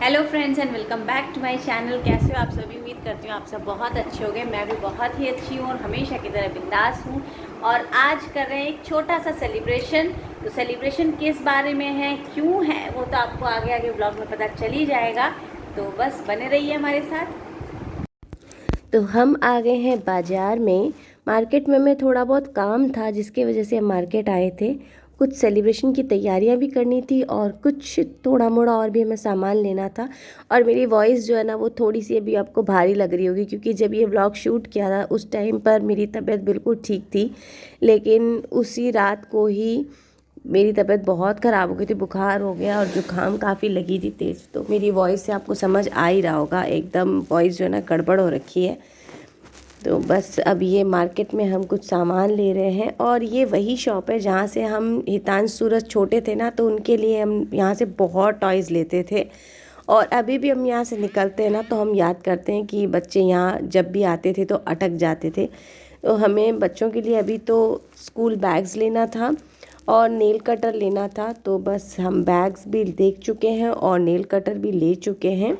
Hello friends and welcome back to my channel. कैसे हो आप सभी? उम्मीद करती हूँ आप सब बहुत अच्छे होंगे। मैं भी बहुत ही अच्छी हूँ और हमेशा की तरह बिंदास हूँ। और आज कर रहे हैं एक छोटा सा सेलिब्रेशन। तो सेलिब्रेशन किस बारे में है, क्यों है, वो तो आपको आगे आगे व्लॉग में पता चल ही जाएगा। तो बस बने रहिए हमारे साथ। तो हम आ गए हैं बाज़ार में। मार्केट में मैं थोड़ा बहुत काम था जिसकी वजह से हम मार्केट आए थे। कुछ सेलिब्रेशन की तैयारियां भी करनी थी और कुछ थोड़ा मोड़ा और भी हमें सामान लेना था। और मेरी वॉइस जो है ना वो थोड़ी सी अभी आपको भारी लग रही होगी क्योंकि जब ये व्लॉग शूट किया था उस टाइम पर मेरी तबीयत बिल्कुल ठीक थी, लेकिन उसी रात को ही मेरी तबीयत बहुत ख़राब हो गई थी, बुखार हो गया और जुकाम काफ़ी लगी थी तेज़। तो मेरी वॉइस से आपको समझ आ ही रहा होगा, एकदम वॉइस जो है ना गड़बड़ हो रखी है। तो बस अब ये मार्केट में हम कुछ सामान ले रहे हैं और ये वही शॉप है जहाँ से हम हितांश सूरज छोटे थे ना, तो उनके लिए हम यहाँ से बहुत टॉयज़ लेते थे। और अभी भी हम यहाँ से निकलते हैं ना तो हम याद करते हैं कि बच्चे यहाँ जब भी आते थे तो अटक जाते थे। तो हमें बच्चों के लिए अभी तो स्कूल बैग्स लेना था और नेल कटर लेना था। तो बस हम बैग्स भी देख चुके हैं और नेल कटर भी ले चुके हैं।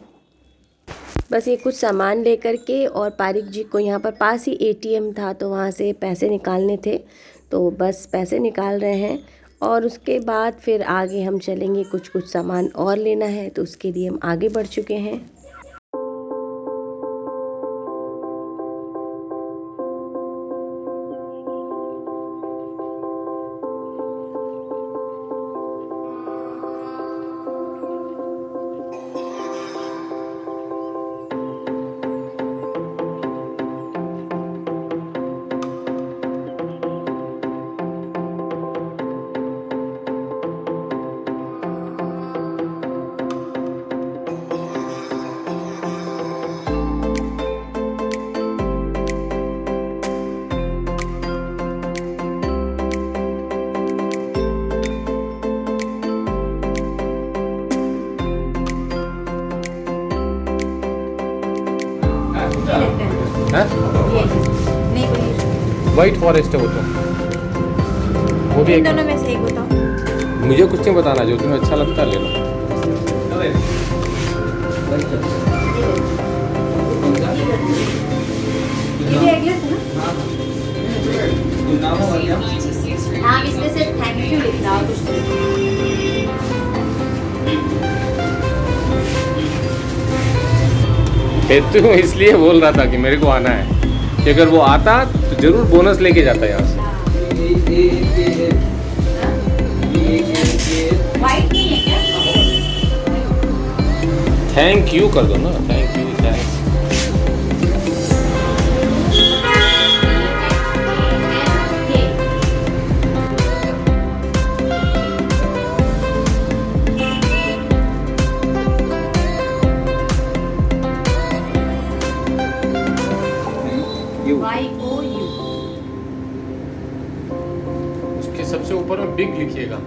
बस ये कुछ सामान लेकर के, और पारिक जी को यहाँ पर पास ही एटीएम था तो वहाँ से पैसे निकालने थे, तो बस पैसे निकाल रहे हैं। और उसके बाद फिर आगे हम चलेंगे, कुछ कुछ सामान और लेना है तो उसके लिए हम आगे बढ़ चुके हैं। व्हाइट फॉरेस्ट है वो तो, वो भी इन दोनों में से एक बताओ। मुझे कुछ नहीं बताना, जो तुम्हें अच्छा लगता है ले लो। हाँ, इसमें से थैंक यू लिखना और कुछ हेतु इसलिए बोल रहा था कि मेरे को आना है, कि अगर वो आता तो जरूर बोनस लेके जाता यहाँ से। व्हाइट नहीं है क्या? थैंक यू कर दो ना, थैंक यू, थैंक्स। YOU। उसके सबसे ऊपर में बिग लिखिएगा,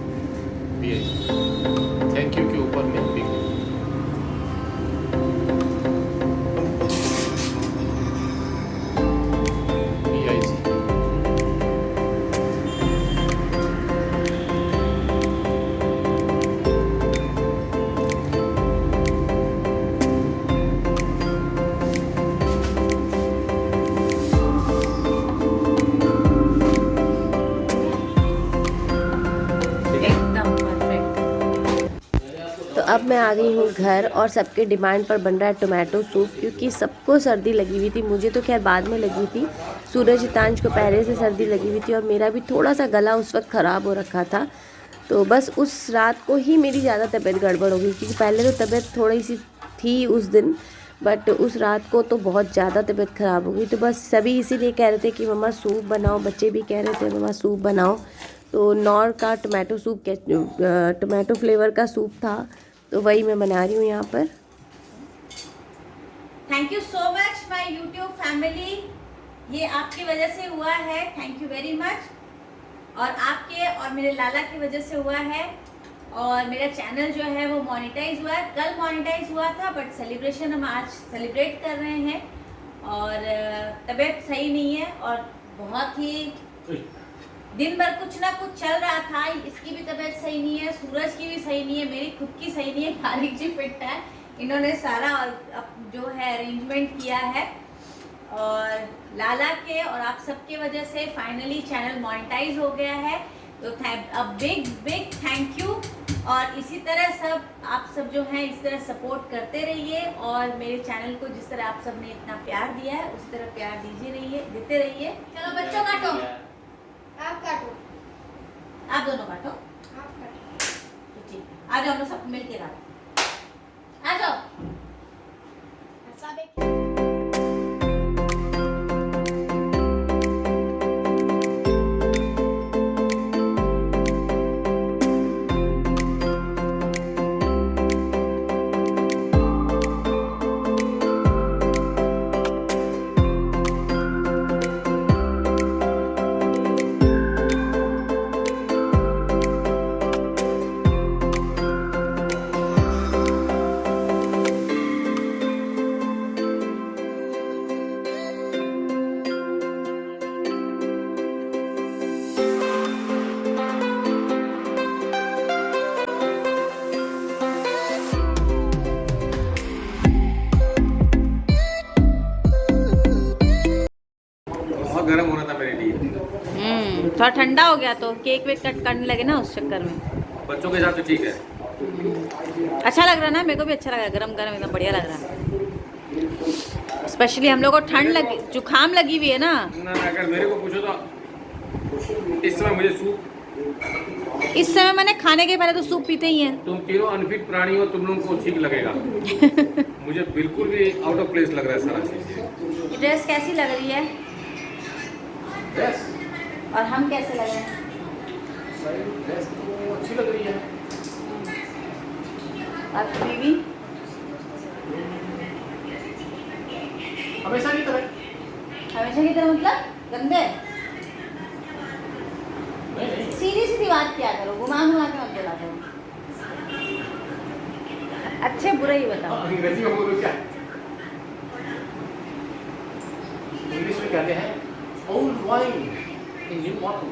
थैंक यू के ऊपर में बिग। तो अब मैं आ गई हूँ घर और सबके डिमांड पर बन रहा है टोमेटो सूप, क्योंकि सबको सर्दी लगी हुई थी। मुझे तो खैर बाद में लगी थी, सूरज हितांश को पहले से सर्दी लगी हुई थी और मेरा भी थोड़ा सा गला उस वक्त ख़राब हो रखा था। तो बस उस रात को ही मेरी ज़्यादा तबीयत गड़बड़ हो गई, क्योंकि पहले तो तबीयत थोड़ी सी थी उस दिन, बट उस रात को तो बहुत ज़्यादा तबीयत ख़राब हो गई। तो बस सभी इसीलिए कह रहे थे कि मम्मा सूप बनाओ, बच्चे भी कह रहे थे मम्मा सूप बनाओ। तो नॉर का टोमेटो सूप, टोमेटो फ्लेवर का सूप था, तो वही मैं बना रही हूँ यहाँ पर। Thank you so much my YouTube family, ये आपकी वजह से हुआ है, थैंक यू वेरी मच। और आपके और मेरे लाला की वजह से हुआ है। और मेरा चैनल जो है वो मोनेटाइज हुआ है, कल मोनेटाइज हुआ था, बट सेलिब्रेशन हम आज सेलिब्रेट कर रहे हैं। और तबीयत सही नहीं है और बहुत ही दिन भर कुछ ना कुछ चल रहा था। इसकी भी तबीयत सही नहीं है, सूरज की भी सही नहीं है, मेरी खुद की सही नहीं है। खालिक जी फिट है, इन्होंने सारा जो है अरेंजमेंट किया है, और लाला के और आप सबके वजह से फाइनली चैनल मोनेटाइज हो गया है। तो बिग बिग थैंक यू। और इसी तरह सब आप सब जो हैं इस तरह सपोर्ट करते रहिए, और मेरे चैनल को जिस तरह आप सब ने इतना प्यार दिया है उसी तरह प्यार देते रहिए। चलो बच्चों काटो, आप काटो, आप दोनों काटो, आप काटो। ठीक, आ जाओ हम लोग सब मिलके काटो, आ जाओ। सब एक बहुत गर्म हो रहा था मेरे लिए। थोड़ा ठंडा हो गया तो केक वेक कट करने लगे ना, उस चक्कर में। बच्चों के हिसाब से ठीक है। अच्छा लग रहा है ना, मेरे को भी अच्छा लग रहा है, गरम गरम एकदम बढ़िया लग रहा है। स्पेशली हम लोग को ठंड लगी, जुकाम लगी हुई है ना। अगर मेरे को पूछो तो इस समय मुझे सूप, इस समय मैंने खाने के पहले तो सूप पीते ही हैं। तुम तीनों अनफिट प्राणी हो, तुम लोगों को ठीक लगेगा। मुझे बिल्कुल भी आउट ऑफ प्लेस लग रहा है सारा चीज। ये ड्रेस कैसी लग रही है ड्रेस और हम कैसे लग रहे हैं? ड्रेस तो अच्छी लग रही है। आपकी बीवी हमेशा की तरह। हमेशा की तरह मतलब गंदे? सीधी सीधी बात किया करो, घुमा घुमा के मत बोला करो। अच्छे बुरे ही बताओ। अंग्रेजी में बोलो क्या? इंग्लिश में कहते हैं old wine in new bottle.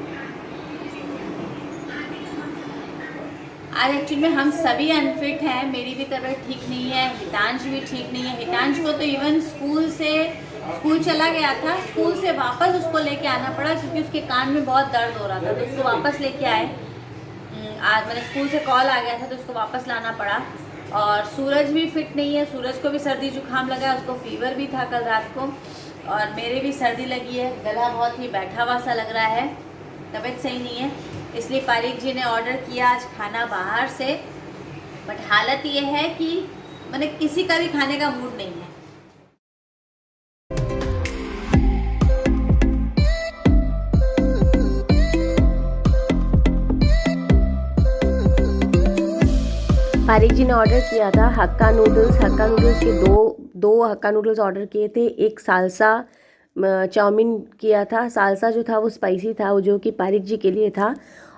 आज एक्चुअली में हम सभी अनफिट हैं। मेरी भी तबीयत ठीक नहीं है, हितांश भी ठीक नहीं है। हितांश को तो इवन स्कूल चला गया था, स्कूल से वापस उसको लेके आना पड़ा क्योंकि उसके कान में बहुत दर्द हो रहा था, तो उसको वापस लेके आए। आज मैंने स्कूल से कॉल आ गया था तो उसको वापस लाना पड़ा। और सूरज भी फिट नहीं है, सूरज को भी सर्दी जुकाम लगा है, उसको फीवर भी था कल रात को, और मेरे भी सर्दी लगी है, गला बहुत ही बैठा हुआ सा लग रहा है, तबीयत सही नहीं है। इसलिए पारिक जी ने ऑर्डर किया आज खाना बाहर से। बट हालत ये है कि मैंने किसी का भी खाने का मूड नहीं है। पारिक जी ने ऑर्डर किया था हक्का नूडल्स के दो हक्का नूडल्स ऑर्डर किए थे। एक सालसा चाउमीन किया था। सालसा जो था वो स्पाइसी था, वो जो कि पारिक जी के लिए था।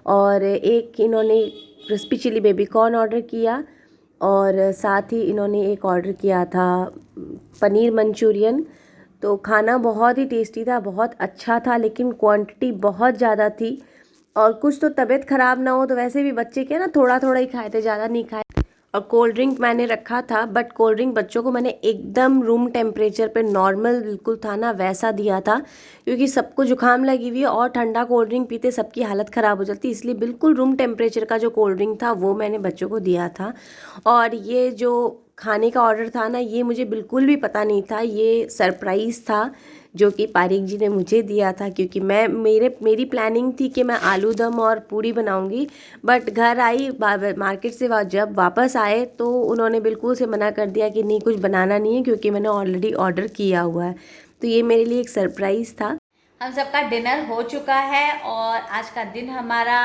और एक इन्होंने crispy chilli baby corn order किया, और साथ ही इन्होंने एक ऑर्डर किया था पनीर मंचूरियन। तो खाना बहुत ही टेस्टी था, बहुत अच्छा था, लेकिन क्वांटिटी बहुत ज़्यादा थी। और कुछ तो तबीयत ख़राब ना हो तो वैसे भी बच्चे क्या ना थोड़ा थोड़ा ही खाए थे, ज़्यादा नहीं खाए। और कोल्ड ड्रिंक मैंने रखा था, बट कोल्ड ड्रिंक बच्चों को मैंने एकदम रूम टेम्परेचर पे नॉर्मल बिल्कुल था ना वैसा दिया था, क्योंकि सबको जुकाम लगी हुई है और ठंडा कोल्ड ड्रिंक पीते सबकी हालत ख़राब हो जाती, इसलिए बिल्कुल रूम टेम्परेचर का जो कोल्ड ड्रिंक था वो मैंने बच्चों को दिया था। और ये जो खाने का ऑर्डर था ना, ये मुझे बिल्कुल भी पता नहीं था, ये सरप्राइज़ था जो कि पारिक जी ने मुझे दिया था, क्योंकि मेरी प्लानिंग थी कि मैं आलू दम और पूड़ी बनाऊंगी। बट घर आई मार्केट से जब वापस आए तो उन्होंने बिल्कुल से मना कर दिया कि नहीं, कुछ बनाना नहीं है, क्योंकि मैंने ऑलरेडी ऑर्डर किया हुआ है। तो ये मेरे लिए एक सरप्राइज़ था। हम सबका डिनर हो चुका है, और आज का दिन हमारा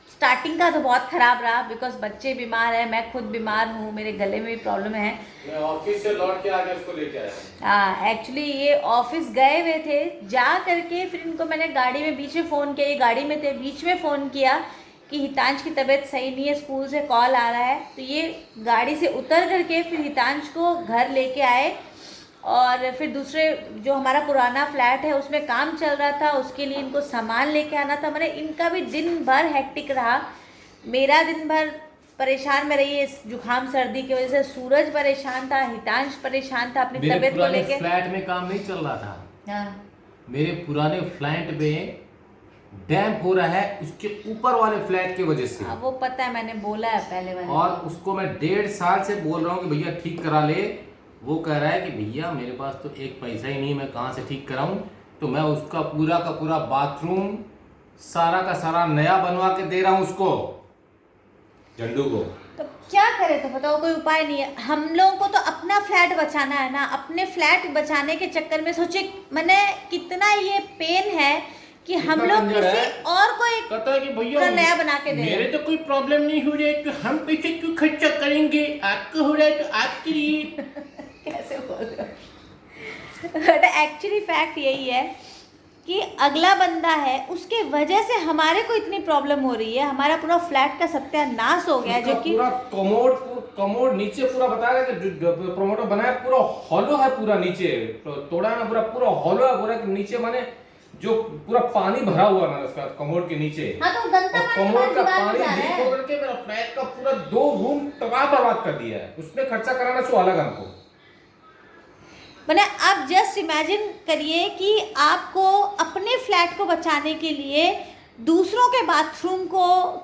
स्टार्टिंग का तो बहुत ख़राब रहा, बिकॉज बच्चे बीमार हैं, मैं खुद बीमार हूँ, मेरे गले में भी प्रॉब्लम है। मैं ऑफिस से लौट के आके उसको लेके आया। हाँ, एक्चुअली ये ऑफिस गए हुए थे, जा करके फिर इनको मैंने गाड़ी में बीच में फ़ोन किया, ये गाड़ी में थे, बीच में फ़ोन किया कि हितांश की तबीयत सही नहीं है, स्कूल से कॉल आ रहा है। तो ये गाड़ी से उतर करके फिर हितांश को घर लेके आए, और फिर दूसरे जो हमारा पुराना फ्लैट है उसमें काम चल रहा था, उसके लिए इनको सामान लेके आना था। मैंने इनका भी दिन भर हेक्टिक रहा, मेरा दिन भर परेशान में रही है इस जुकाम सर्दी की वजह से। सूरज परेशान था, हितांश परेशान था अपनी मेरे तबीयत को पुराने लेके। फ्लैट में काम नहीं चल रहा था, हाँ, मेरे पुराने फ्लैट में डैम्प हो रहा है उसके ऊपर वाले फ्लैट की वजह से। वो पता है, मैंने बोला है पहले वाले। और उसको मैं 1.5 साल से बोल रहा हूँ कि भैया ठीक करा ले। वो कह रहा है कि भैया मेरे पास तो एक पैसा ही नहीं, मैं कहाँ से ठीक कराऊं। तो मैं उसका पूरा का पूरा बाथरूम सारा का सारा नया बनवा के दे रहा हूँ उसको, झंडू को। तो क्या करे, तो बताओ कोई उपाय नहीं है। हम लोगों को तो अपना फ्लैट बचाना है ना। अपने फ्लैट बचाने के चक्कर में सोचे मैंने कितना ये पेन है कि हम कितना लोग कंजर किसी है। और को एक कहता है कि भैया पूरा नया बना के दे रहे मेरे हैं। तो कोई प्रॉब्लम नहीं हो रही है तो हम पैसे क्यों खर्चा करेंगे, आपको हो रहा है तो आपके लिए। कैसे बोल रहे हो। बट एक्चुअली फैक्ट यही है कि अगला बंदा है, उसके वजह से हमारे को इतनी प्रॉब्लम हो रही है। हमारा पूरा फ्लैट का सत्यानाश हो गया है, जो उसका कि पूरा कमोड नीचे पूरा बता रहा है कि जो प्रोमोटर बनाया पूरा हॉलो है, पूरा नीचे तोड़ा ना, पूरा हॉलो है पूरा नीचे, माने जो पूरा पानी भरा हुआ ना उसका कमोड के नीचे। हाँ, तो गंदा और पानी कमोड का दीवार में पानी जा रहा लीक है। होकर के मेरा फ्लैट का पूरा 2 रूम तबाह बर्बाद कर दिया है। उसमें खर्चा कराना सो अलग हमको। मैंने आप जस्ट इमेजिन करिए कि आपको अपने फ्लैट को बचाने के लिए दूसरों के बाथरूम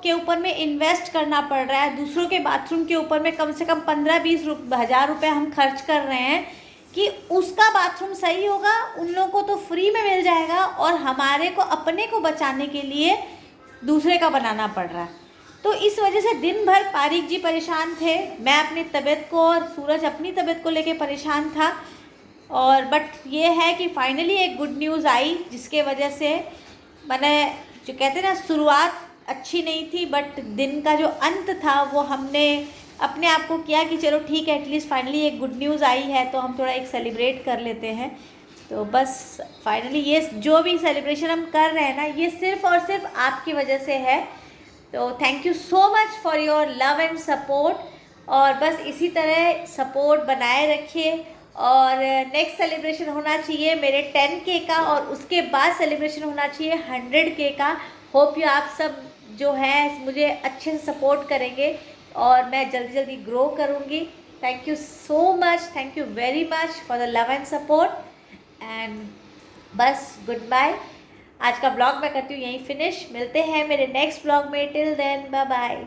के ऊपर में इन्वेस्ट करना पड़ रहा है। दूसरों के बाथरूम के ऊपर में कम से कम 15-20 हज़ार रुपये हम खर्च कर रहे हैं कि उसका बाथरूम सही होगा, उन लोगों को तो फ्री में मिल जाएगा, और हमारे को अपने को बचाने के लिए दूसरे का बनाना पड़ रहा है। तो इस वजह से दिन भर पारिक जी परेशान थे, मैं अपनी तबीयत को और सूरज अपनी तबीयत को लेके परेशान था। और बट ये है कि फाइनली एक गुड न्यूज़ आई, जिसके वजह से मैंने जो कहते हैं ना, शुरुआत अच्छी नहीं थी बट दिन का जो अंत था वो हमने अपने आप को किया कि चलो ठीक है, एटलीस्ट फाइनली एक गुड न्यूज़ आई है तो हम थोड़ा एक सेलिब्रेट कर लेते हैं। तो बस फाइनली ये जो भी सेलिब्रेशन हम कर रहे हैं ना, ये सिर्फ़ और सिर्फ आपकी वजह से है। तो thank you so much for your love and support, और बस इसी तरह सपोर्ट बनाए रखिए। और नेक्स्ट सेलिब्रेशन होना चाहिए मेरे 10K का, और उसके बाद सेलिब्रेशन होना चाहिए 100K का। होप यू आप सब जो है मुझे अच्छे से सपोर्ट करेंगे और मैं जल्दी जल्दी ग्रो करूँगी। Thank you so much, thank you very much for the love and support. And बस गुड बाय। आज का ब्लॉग मैं करती हूँ यहीं फिनिश। मिलते हैं मेरे नेक्स्ट ब्लॉग में। Till then bye bye.